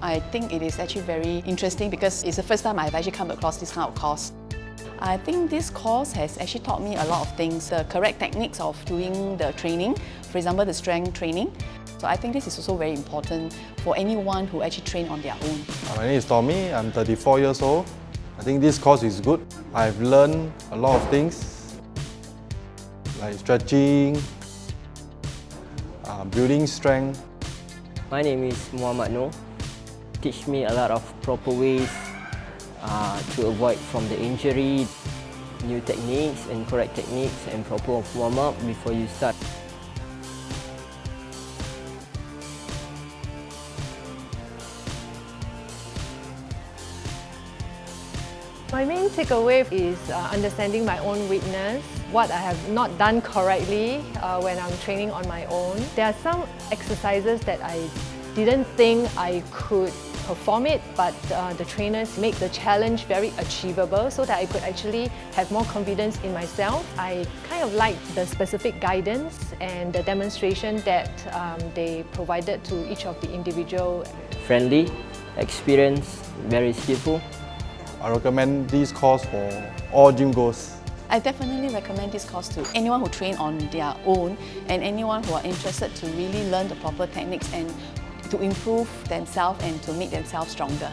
I think it is actually very interesting because it's the first time I've actually come across this kind of course. I think this course has actually taught me a lot of things, the correct techniques of doing the training, for example, the strength training. So I think this is also very important for anyone who actually train on their own. My name is Tommy, I'm 34 years old. I think this course is good. I've learned a lot of things, like stretching, building strength. My name is Muhammad Noor. Teach me a lot of proper ways to avoid from the injury, new techniques and correct techniques and proper warm-up before you start. My main takeaway is understanding my own weakness, what I have not done correctly when I'm training on my own. There are some exercises that I didn't think I could perform it, but the trainers make the challenge very achievable so that I could actually have more confidence in myself. I kind of liked the specific guidance and the demonstration that they provided to each of the individual. Friendly, experienced, very skillful. I recommend this course for all gym goers. I definitely recommend this course to anyone who train on their own and anyone who are interested to really learn the proper techniques and to improve themselves and to make themselves stronger.